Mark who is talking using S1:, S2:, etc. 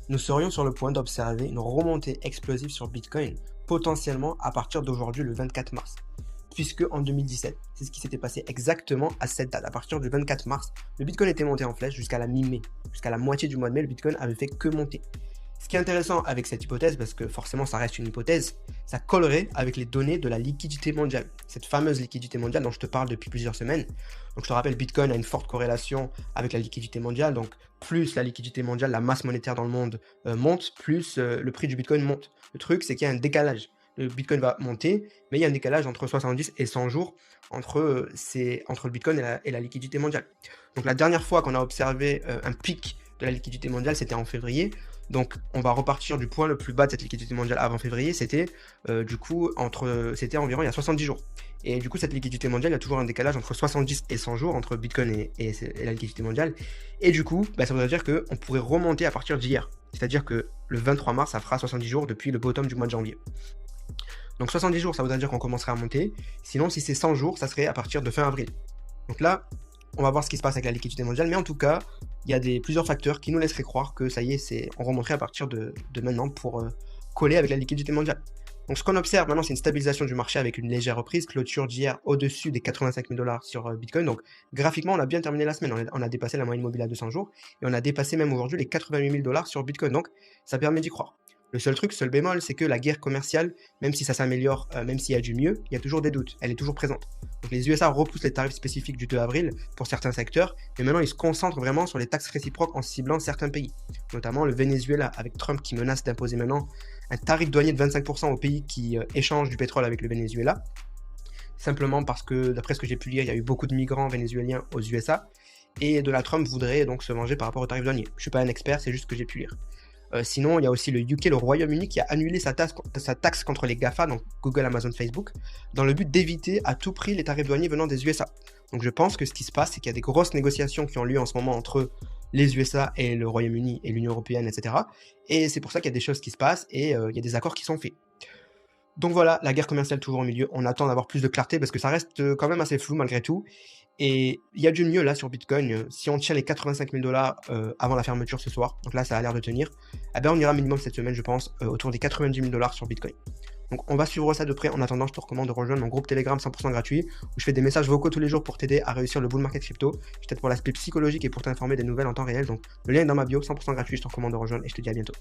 S1: nous serions sur le point d'observer une remontée explosive sur Bitcoin, potentiellement à partir d'aujourd'hui le 24 mars. Puisque en 2017, c'est ce qui s'était passé exactement à cette date. À partir du 24 mars, le Bitcoin était monté en flèche jusqu'à la mi-mai. Jusqu'à la moitié du mois de mai, le Bitcoin avait fait que monter. Ce qui est intéressant avec cette hypothèse, parce que forcément ça reste une hypothèse, ça collerait avec les données de la liquidité mondiale. Cette fameuse liquidité mondiale dont je te parle depuis plusieurs semaines. Donc je te rappelle, Bitcoin a une forte corrélation avec la liquidité mondiale. Donc plus la liquidité mondiale, la masse monétaire dans le monde monte, plus le prix du Bitcoin monte. Le truc, c'est qu'il y a un décalage. Le Bitcoin va monter, mais il y a un décalage entre 70 et 100 jours entre le Bitcoin et la liquidité mondiale. Donc la dernière fois qu'on a observé un pic de la liquidité mondiale, c'était en février. Donc on va repartir du point le plus bas de cette liquidité mondiale avant février, c'était c'était environ il y a 70 jours. Et du coup cette liquidité mondiale, il y a toujours un décalage entre 70 et 100 jours entre Bitcoin et la liquidité mondiale. Et du coup, ça voudrait dire qu'on pourrait remonter à partir d'hier. C'est-à-dire que le 23 mars, ça fera 70 jours depuis le bottom du mois de janvier. Donc 70 jours, ça voudrait dire qu'on commencerait à monter. Sinon, si c'est 100 jours, ça serait à partir de fin avril. Donc là, on va voir ce qui se passe avec la liquidité mondiale. Mais en tout cas, il y a plusieurs facteurs qui nous laisseraient croire que ça y est, on remonterait à partir de maintenant pour coller avec la liquidité mondiale. Donc ce qu'on observe maintenant, c'est une stabilisation du marché avec une légère reprise. Clôture d'hier au-dessus des 85 000 $ sur Bitcoin. Donc graphiquement, on a bien terminé la semaine. On a dépassé la moyenne mobile à 200 jours. Et on a dépassé même aujourd'hui les 88 000 $ sur Bitcoin. Donc ça permet d'y croire. Le seul bémol, c'est que la guerre commerciale, même si ça s'améliore, même s'il y a du mieux, il y a toujours des doutes, elle est toujours présente. Donc les USA repoussent les tarifs spécifiques du 2 avril pour certains secteurs, mais maintenant ils se concentrent vraiment sur les taxes réciproques en ciblant certains pays, notamment le Venezuela, avec Trump qui menace d'imposer maintenant un tarif douanier de 25% aux pays qui échangent du pétrole avec le Venezuela, simplement parce que, d'après ce que j'ai pu lire, il y a eu beaucoup de migrants vénézuéliens aux USA, et Donald Trump voudrait donc se venger par rapport aux tarifs douaniers. Je ne suis pas un expert, c'est juste ce que j'ai pu lire. Sinon, il y a aussi le UK, le Royaume-Uni, qui a annulé sa taxe contre les GAFA, donc Google, Amazon, Facebook, dans le but d'éviter à tout prix les tarifs douaniers venant des USA. Donc je pense que ce qui se passe, c'est qu'il y a des grosses négociations qui ont lieu en ce moment entre les USA et le Royaume-Uni et l'Union Européenne, etc. Et c'est pour ça qu'il y a des choses qui se passent et il y a des accords qui sont faits. Donc voilà, la guerre commerciale toujours au milieu. On attend d'avoir plus de clarté parce que ça reste quand même assez flou malgré tout. Et il y a du mieux là sur Bitcoin. Si on tient les 85 000 $ avant la fermeture ce soir, donc là ça a l'air de tenir, eh ben on ira minimum cette semaine, je pense, autour des 90 000 $ sur Bitcoin. Donc on va suivre ça de près. En attendant, je te recommande de rejoindre mon groupe Telegram 100% gratuit où je fais des messages vocaux tous les jours pour t'aider à réussir le bull market crypto. Je t'aide pour l'aspect psychologique et pour t'informer des nouvelles en temps réel. Donc le lien est dans ma bio, 100% gratuit. Je te recommande de rejoindre et je te dis à bientôt.